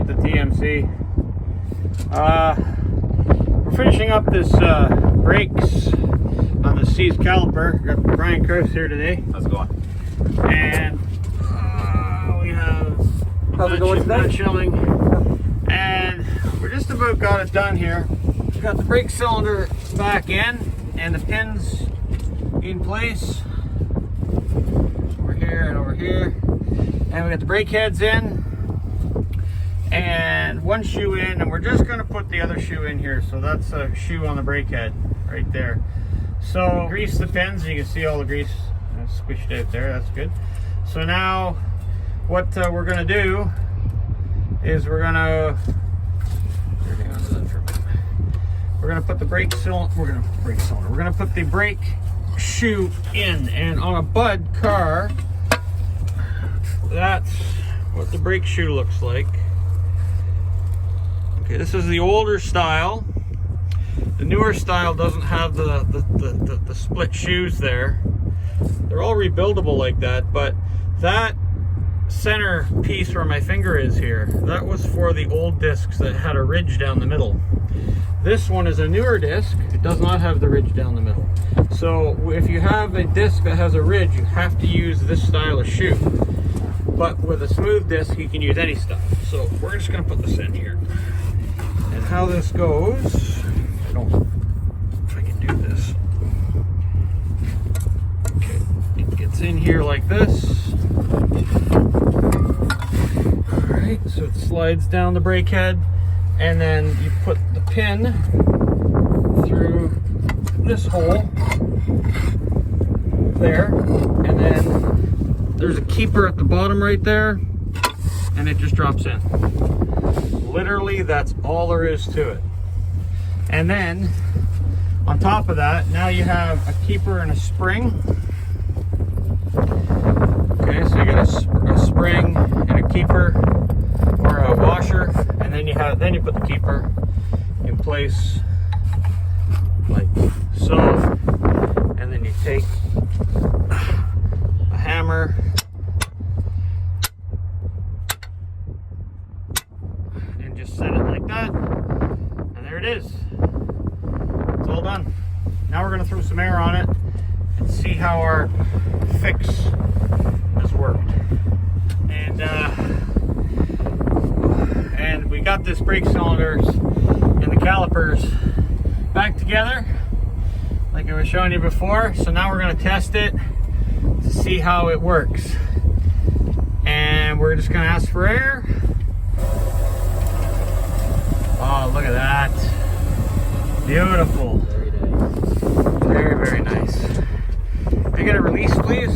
the TMC. We're finishing up this brakes on the seized caliper. Got Brian Chris here today. How's it going? And we have nut shelling, and we're just about got it done here. We got the brake cylinder back in and the pins in place over here and over here, and we got the brake heads in and one shoe in, and we're just going to put the other shoe in here. So that's a shoe on the brake head right there. So grease the pins, and you can see all the grease squished out there. That's good. So now what we're going to do is we're going to put the brake cylinder, we're going to put the brake shoe in, and on a Budd car, that's what the brake shoe looks like. Okay, this is the older style. The newer style doesn't have the split shoes there. They're all rebuildable like that, but that center piece where my finger is here, that was for the old discs that had a ridge down the middle. This one is a newer disc. It does not have the ridge down the middle. So if you have a disc that has a ridge, you have to use this style of shoe. But with a smooth disc, you can use any stuff. So we're just going to put this in here. And how this goes, I don't know if I can do this. Okay, it gets in here like this. Alright, so it slides down the brake head, and then you put the pin through this hole there, and then there's a keeper at the bottom right there, and it just drops in. Literally, that's all there is to it. And then on top of that, now you have a keeper and a spring. Okay, so you got a spring and a keeper, or a washer, and then you put the keeper in place like so, and then you take a hammer and just set it like that, and there it is. It's all done. Now we're going to throw some air on it and see how our fix has worked. And we got this brake cylinders and the calipers back together like I was showing you before. So now we're going to test it to see how it works, and we're just going to ask for air. Oh, look at that. Beautiful. Very, very nice. Can I get a release, please?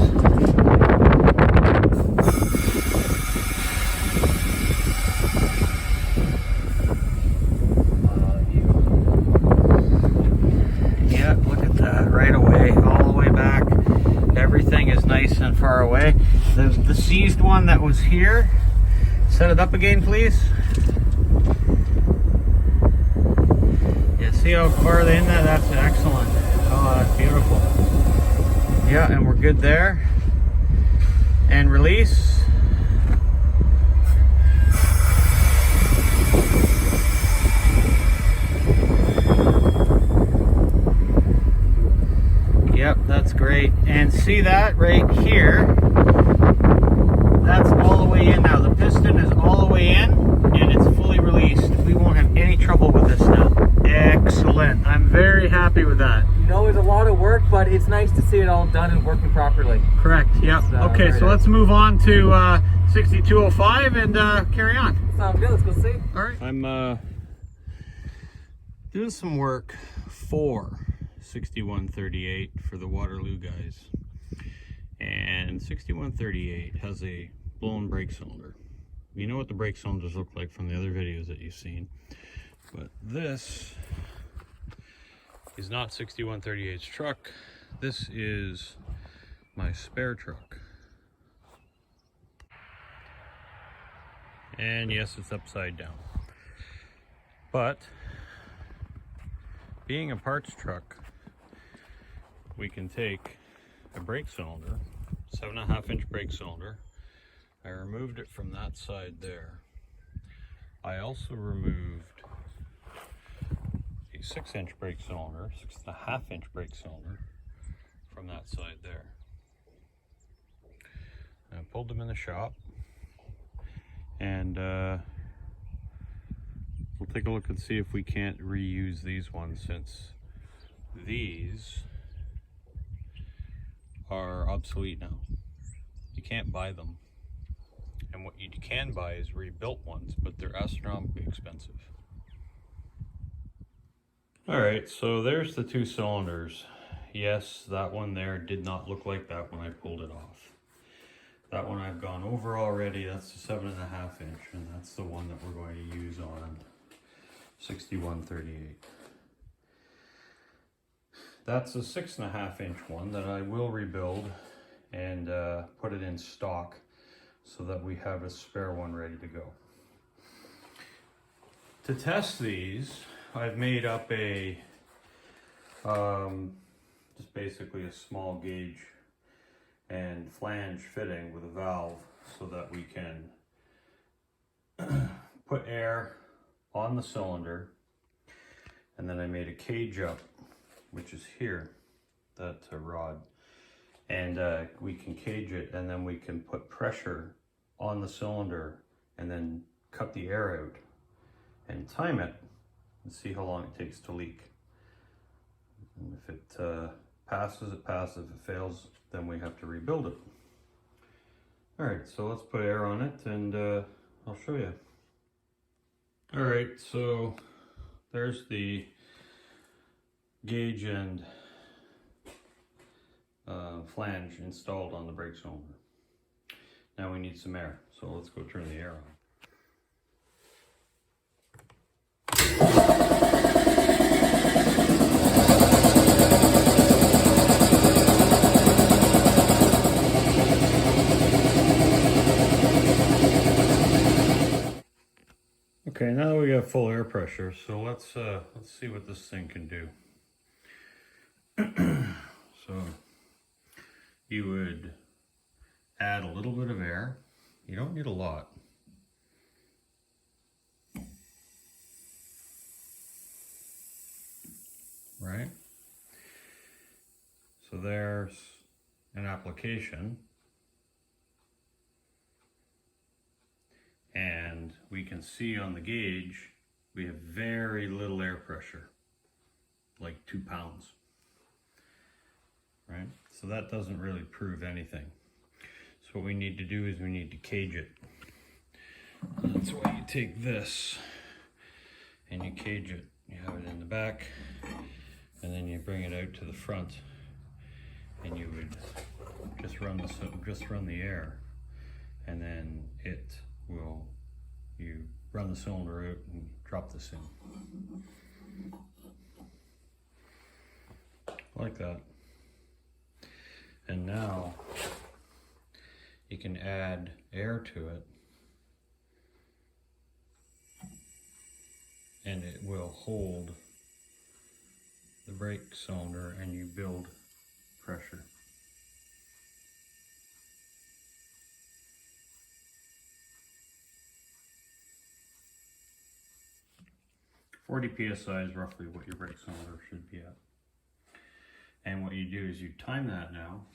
Yeah, look at that. Right away, all the way back. Everything is nice and far away. The seized one that was here, set it up again, please. See how far they in that? That's excellent. Oh, that's beautiful. Yeah, and we're good there. And release. Yep, that's great. And see that right here? That's all the way in now. The piston is all the way in, and it's fully released. We won't have any trouble with this now. Excellent. I'm very happy with that. You know, it's a lot of work, but it's nice to see it all done and working properly. Correct. Yep. Okay, so let's move on to 6205 and carry on. Sounds good. Let's go see. All right. I'm doing some work for 6138 for the Waterloo guys. And 6138 has a blown brake cylinder. You know what the brake cylinders look like from the other videos that you've seen. But this is not 6138's truck. This is my spare truck. And yes, it's upside down. But being a parts truck, we can take a brake cylinder, 7.5-inch brake cylinder. I removed it from that side there. I also removed a 6-inch brake cylinder, 6.5-inch brake cylinder from that side there. I pulled them in the shop, and we'll take a look and see if we can't reuse these ones, since these are obsolete now. You can't buy them. And what you can buy is rebuilt ones, but they're astronomically expensive. Alright, so there's the 2 cylinders. Yes, that one there did not look like that when I pulled it off. That one I've gone over already. That's the 7.5-inch, and that's the one that we're going to use on 6138. That's a 6.5-inch one that I will rebuild and put it in stock, so that we have a spare one ready to go. To test these, I've made up a just basically a small gauge and flange fitting with a valve, so that we can put air on the cylinder, and then I made a cage up, which is here, that rod. And we can cage it, and then we can put pressure on the cylinder and then cut the air out and time it and see how long it takes to leak. And if it passes, it passes. If it fails, then we have to rebuild it. All right, so let's put air on it, and I'll show you. All right, so there's the gauge and flange installed on the brake cylinder. Now we need some air, so let's go turn the air on. Okay, now that we got full air pressure, so let's see what this thing can do. So you would add a little bit of air. You don't need a lot. Right? So there's an application. And we can see on the gauge, we have very little air pressure, like 2 pounds. Right? So that doesn't really prove anything. So what we need to do is we need to cage it. That's why you take this and you cage it. You have it in the back, and then you bring it out to the front, and you would just run the air, and then it will, you run the cylinder out and drop this in. Like that. And now you can add air to it, and it will hold the brake cylinder, and you build pressure. .40 psi is roughly what your brake cylinder should be at. And what you do is you time that now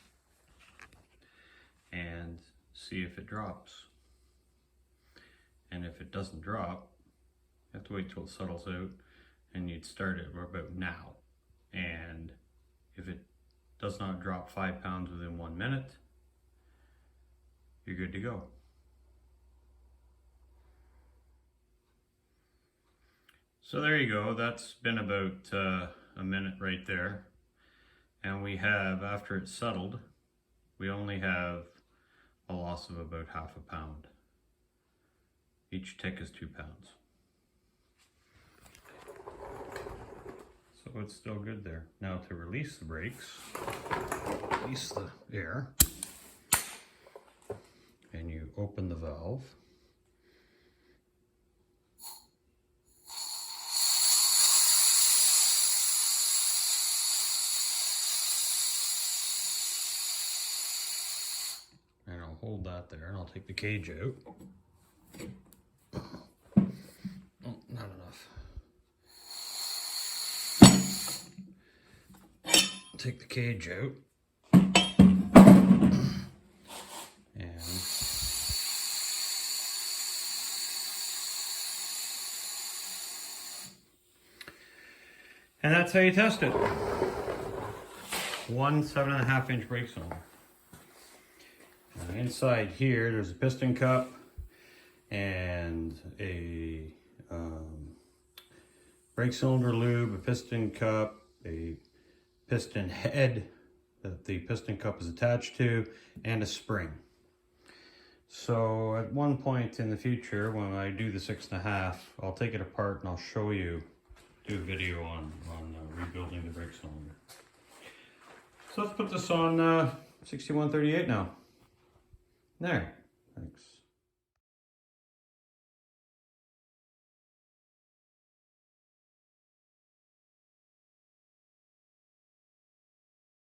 and see if it drops. And if it doesn't drop, you have to wait till it settles out, and you'd start it about now. And if it does not drop 5 pounds within 1 minute, you're good to go. So there you go. That's been about a minute right there. And we have, after it's settled, we only have a loss of about ½ pound. Each tick is 2 pounds. So it's still good there. Now to release the brakes, release the air, and you open the valve. And I'll hold that there, and I'll take the cage out. Oh, not enough. Take the cage out. And that's how you test it. One 7.5-inch brake cylinder. Inside here, there's a piston cup and a brake cylinder lube, a piston cup, a piston head that the piston cup is attached to, and a spring. So at one point in the future, when I do the 6.5, I'll take it apart and I'll show you, do a video on rebuilding the brake cylinder. So let's put this on 6138 now. There. Thanks.